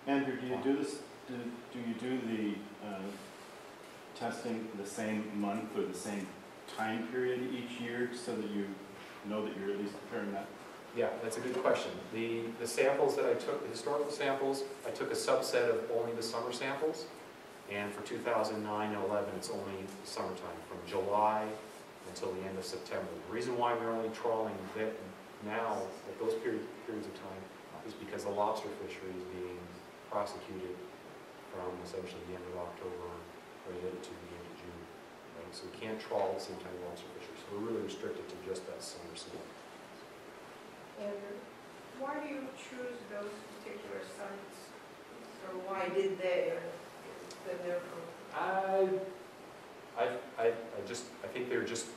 Andrew, do you do this? Do you do the testing the same month or the same time period each year, so that you know that you're at least comparing that? Yeah, that's a good question. The samples that I took, the historical samples, I took a subset of only the summer samples. And for 2009 and 11, it's only summertime, from July until the end of September. The reason why we're only trawling now, at those periods of time, is because the lobster fishery is being prosecuted from essentially the end of October right to the end of June. Right? So we can't trawl at the same time lobster fishery. So we're really restricted to just that summer season. And why do you choose those particular sites? Or why did they? Been there for... I think they were just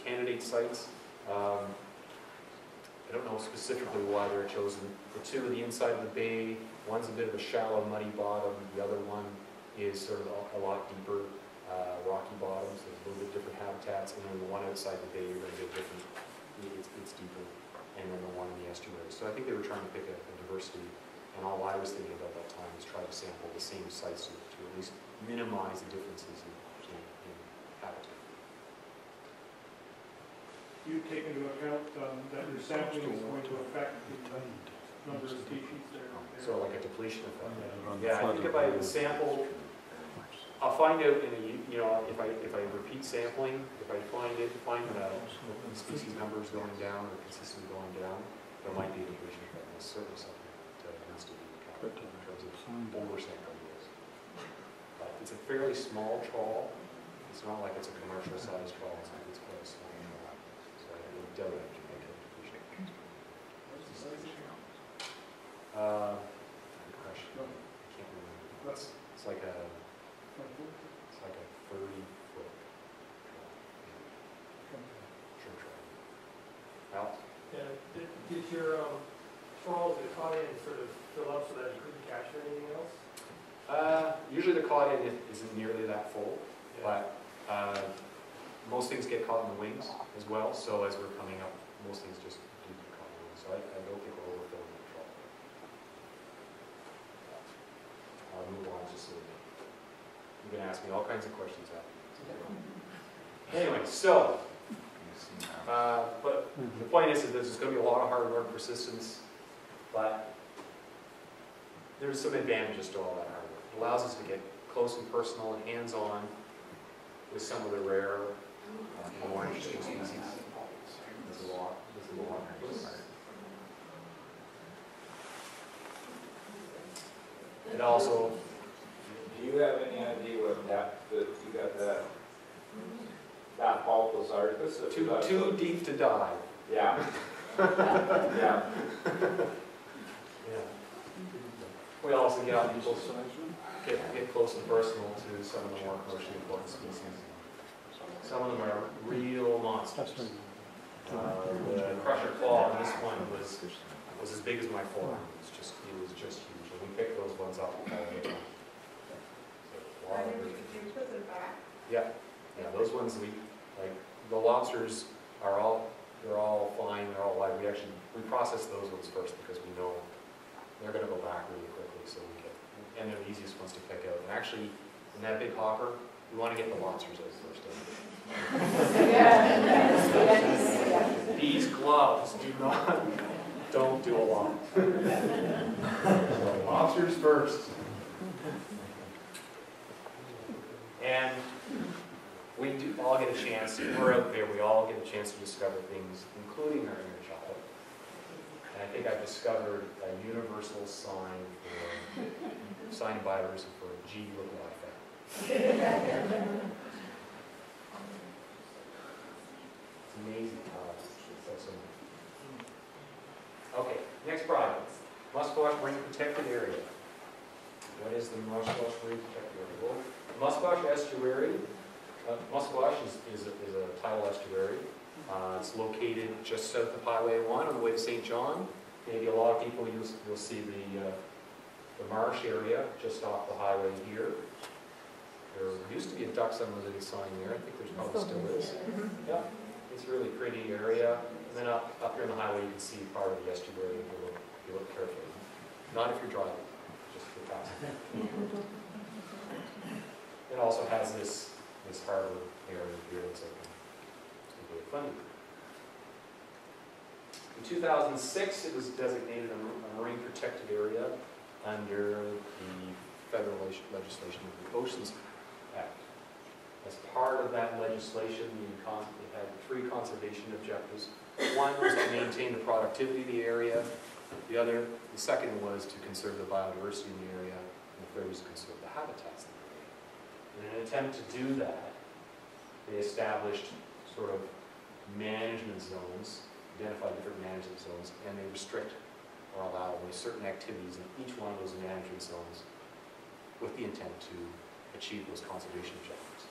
candidate sites. I don't know specifically why they were chosen. The two on the inside of the bay, one's a bit of a shallow, muddy bottom. The other one is sort of a lot deeper, rocky bottoms. There's a little bit different habitats. And then the one outside the bay, you're going to get different. It's deeper. And then the one in the estuary. So I think they were trying to pick a diversity. And all I was thinking about that time was try to sample the same sites to at least minimize the differences in habitat. You take into account that your sampling is going to affect the number of species there. So like a depletion effect. Yeah, I think if I sample, I'll find out in a, if I repeat sampling, if I find that species numbers going down or consistently going down, there might be a depletion effect. That's certainly something that has to be covered in terms of oversampling. But it's a fairly small trawl. It's not like it's a commercial sized trawl. It's quite a small trawl. So I would doubt I can make a depletion. Good question. I can't remember. It's like a 30-foot shrimp trawl. Alex? Yeah. Did your trawls that caught in sort of fill up so that you couldn't capture anything else? Usually the caught in isn't nearly that full, but most things get caught in the wings as well. So as we're coming up, most things just do get caught in the wings. So I don't think we're overfilling the trawl. I'll move on just so you can ask me all kinds of questions after. Anyway, so, but the point is that there's going to be a lot of hard work, persistence, but there's some advantages to all that hard work. It allows us to get close and personal and hands-on with some of the rare and more interesting species. There's a lot. It also. Do you have any idea what depth that you got that Paul's Arcus? Too deep to dive. Yeah. Yeah. Yeah. We also get out people get close and personal to some of the more commercially important species. Some of them are real monsters. The crusher claw on this one was as big as my forearm. It was just huge. And we picked those ones up all the time. Did you put them back? Yeah, those ones the lobsters are they're all fine, they're all alive. We process those ones first because we know they're going to go back really quickly, so and they're the easiest ones to pick out. And actually, in that big hopper, we want to get the lobsters out first. These gloves don't do a lot. So lobsters first. And we do all get a chance, we're out there, we all get a chance to discover things, including our inner child. And I think I've discovered a universal sign of biodiversity for gee, look what I found. It's amazing how it's so much. Okay, next project. Musquash Marine Protected Area. What is the Musquash Marine Protected Area? Well, Musquash Estuary. Musquash is a tidal estuary. It's located just south of Highway 1 on the way to St. John. Maybe a lot of people you'll see the marsh area just off the highway here. There used to be a ducks unlimited sign there. I think there's probably still is. Yeah, it's a really pretty area. And then up here on the highway, you can see part of the estuary if you look carefully. Not if you're driving. just for that. It also has this harbor area here that's open to the Bay of Fundy. In 2006, it was designated a marine protected area under the federal legislation of the Oceans Act. As part of that legislation, it had 3 conservation objectives. One was to maintain the productivity of the area. The second was to conserve the biodiversity in the area. And the third was to conserve the habitats in the area. In an attempt to do that, they established sort of management zones, identified different management zones, and they restrict or allow only certain activities in each one of those management zones with the intent to achieve those conservation objectives.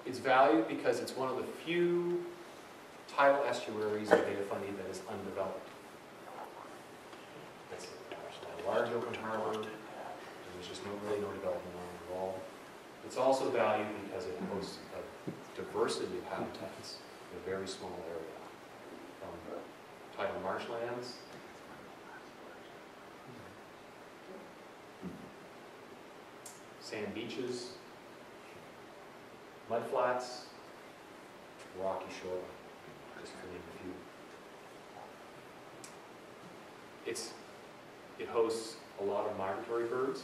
It's valued because it's one of the few tidal estuaries in the Bay of Fundy that is undeveloped. It's a large open harbor, and there's just really no development on it at all. It's also valued because it hosts a diversity of habitats in a very small area, from tidal marshlands, sand beaches, mud flats, rocky shore, just to name a few. It hosts a lot of migratory birds.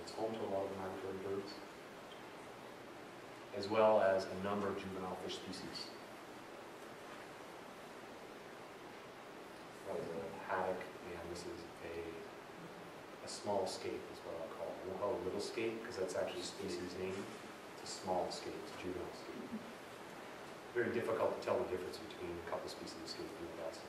It's home to a lot of migratory birds, as well as a number of juvenile fish species. That was a haddock, and this is a small skate is what I'll call it. I won't call it a little skate because that's actually a species name. It's a small skate, it's a juvenile skate. Very difficult to tell the difference between a couple species of skate and that.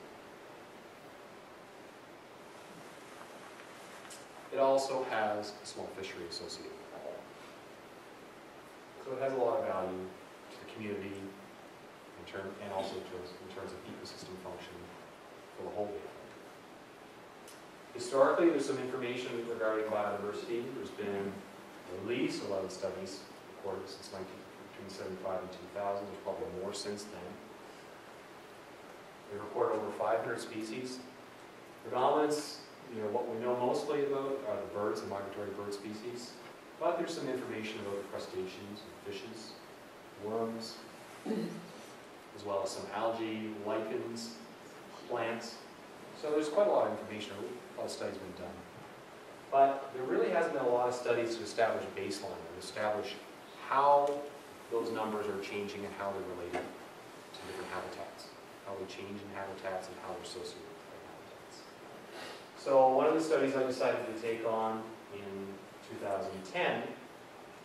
It also has a small fishery associated with it. So it has a lot of value to the community and also in terms of ecosystem function for the whole Bay. Historically, there's some information regarding biodiversity. There's been at least 11 studies recorded since between 75 and 2000. There's probably more since then. They recorded over 500 species. Predominance, what we know mostly about are the birds and migratory bird species, but there's some information about crustaceans and fishes, worms, as well as some algae, lichens, plants. So there's quite a lot of information, a lot of studies been done. But there really hasn't been a lot of studies to establish a baseline, or to establish how those numbers are changing and how they're related to different habitats, how they change in habitats and how they're associated with different habitats. So one of the studies I decided to take on in 2010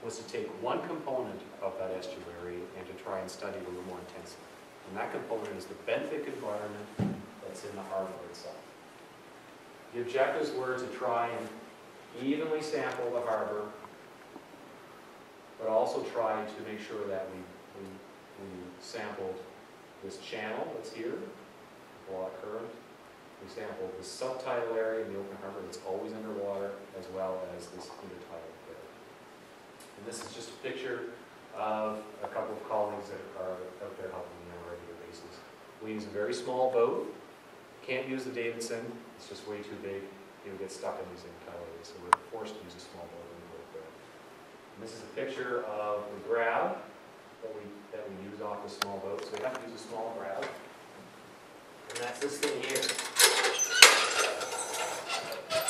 was to take one component of that estuary and to try and study it a little more intensely. And that component is the benthic environment that's in the harbor itself. The objectives were to try and evenly sample the harbor, but also try to make sure that we sampled this channel that's here, the Block Current. We sampled the subtidal area in the open harbor that's always underwater, as well as this intertidal area. And this is just a picture of a couple of colleagues that are out there helping me on a regular basis. We use a very small boat. Can't use the Davidson. It's just way too big. You'll get stuck in these intertidal areas, so we're forced to use a small boat when we go there. And this is a picture of the grab that we use off the small boat. So we have to use a small grab. And that's this thing here.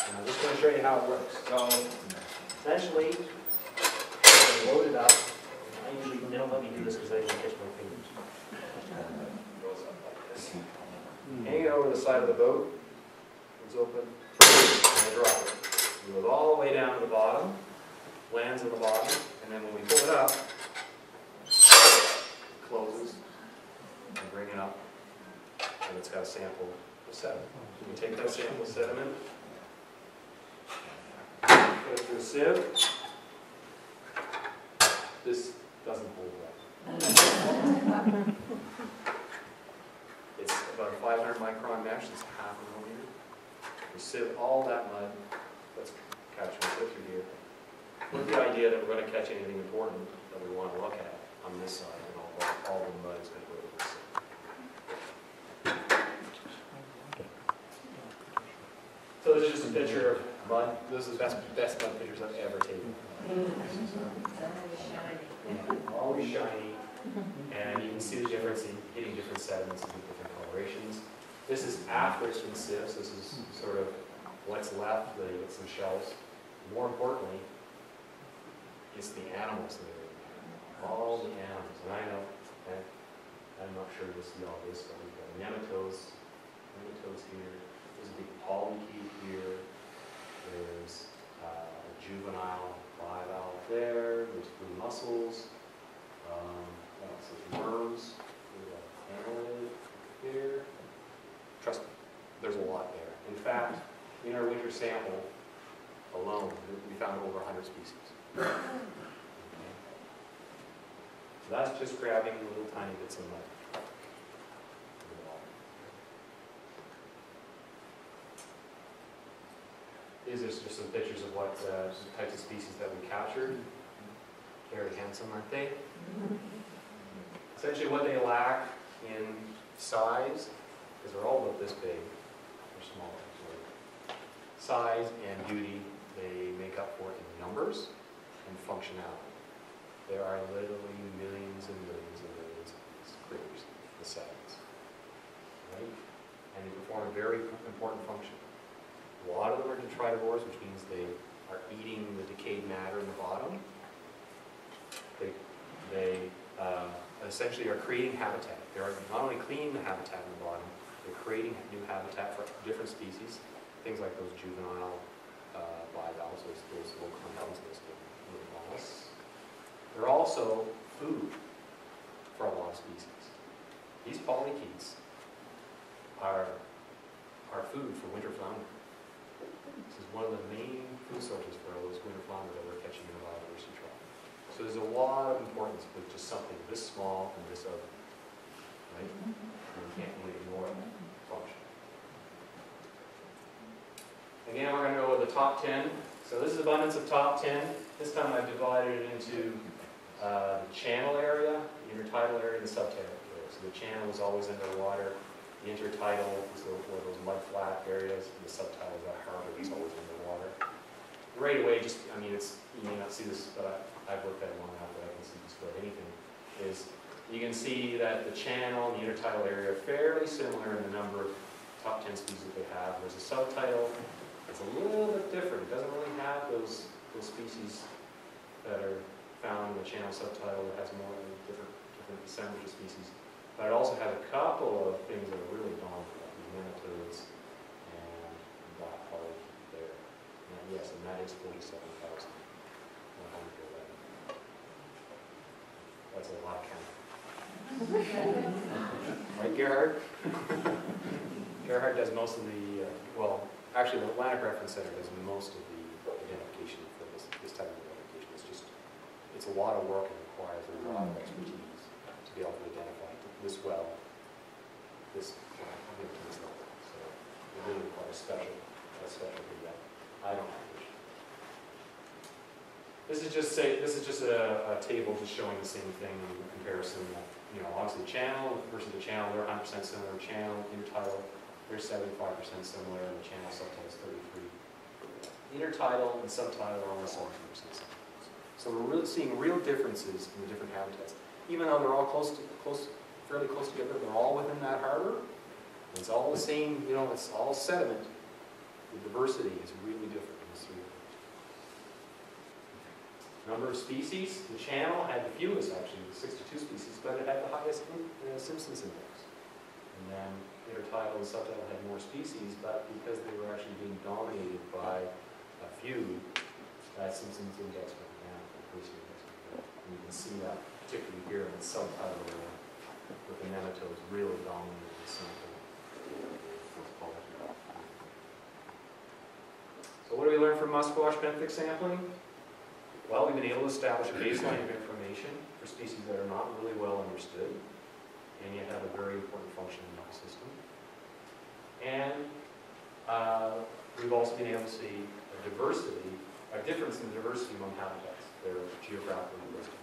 And I'm just going to show you how it works. So essentially, I'm load it up. I usually don't let me do this because I usually catch my fingers. It goes up like this. Hang it over the side of the boat. It's open. And I drop it. It goes all the way down to the bottom. Lands on the bottom. And then when we pull it up, it closes. And bring it up. And it's got a sample of sediment. We take that sample of sediment, put it through a sieve. This doesn't hold up. It's about a 500 micron mesh, it's half a millimeter. We sieve all that mud that's captured through here, with the idea that we're going to catch anything important that we want to look at on this side, and all the mud is going to go to this side. a picture of mud. This is the best mud pictures I've ever taken. Always shiny. And you can see the difference in hitting different sediments and different colorations. This is after it's been sifted. This is sort of what's left. They get some shells. More importantly, it's the animals that are in there. All the animals. And I know, and I'm not sure you'll see all this, but we've got nematodes here. There's a big polychaete here. There's a juvenile bivalve there. There's blue mussels. There's worms. We've got annelid here. Trust me, there's a lot there. In fact, in our winter sample alone, we found over 100 species. Okay. So that's just grabbing little tiny bits of mud. These are just some pictures of what types of species that we captured. Very handsome, aren't they? Essentially what they lack in size, because they're all about this big, or smaller, actually. Size and beauty, they make up for in numbers and functionality. There are literally millions and millions and millions of these critters, the segments, right? And they perform a very important function. A lot of them are detritivores, which means they are eating the decayed matter in the bottom. They essentially are creating habitat. They are not only cleaning the habitat in the bottom, they're creating new habitat for different species, things like those juvenile bivalves, those little clowns, those little mollusks. They're also food for a lot of species. These polychaetes are food for winter flounder. This is one of the main food sources for all those winter flounder that we're catching in the biodiversity trough. So there's a lot of importance with just something this small and this ugly, right? And we can't really ignore that function. Again, we're going to go with the top 10. So this is abundance of top 10. This time I've divided it into the channel area, the intertidal area, and the subtidal area. So the channel is always underwater. The intertidal is where those mud flat areas, and the subtidal is that harbor that's always underwater. Right away, just, I mean, you may not see this, but I've worked at it long enough that I can see just about anything, is you can see that the channel and the intertidal area are fairly similar in the number of top 10 species that they have, whereas the subtidal is a little bit different. It doesn't really have those species that are found in the channel subtidal. It has more different assemblage of species. But it also has a couple of things that are really dominant, like the nematodes and that part there. And yes, and that is 47,111. That's a lot of counting. Right, Gerhard? Gerhard does most of the, well, actually the Atlantic Reference Center does most of the identification for this type of identification. It's a lot of work and requires a lot of expertise to be able to identify this well, this level. So it really requires a specialty that I don't have. This is just a table just showing the same thing in comparison. You know, obviously the channel versus the channel, they're 100% similar. Channel, intertidal, they're 75% similar, and the channel subtidal is 33%. Intertidal and subtidal are almost 70% similar. So we're really seeing real differences in the different habitats. Even though they're all fairly close together, they're all within that harbor. It's all the same, you know, it's all sediment. The diversity is really different in this three. Number of species, the channel had the fewest actually, 62 species, but it had the highest Simpson's index. And then intertidal and subtidal had more species, but because they were actually being dominated by a few, that Simpson's index went down, the diversity index went down. And you can see that particularly here in the subtidal area, with the nematodes really dominating the sample. So what do we learn from musquash benthic sampling? Well, we've been able to establish a baseline of information for species that are not really well understood, and yet have a very important function in the ecosystem. And we've also been able to see a difference in the diversity among habitats. They're geographically listed.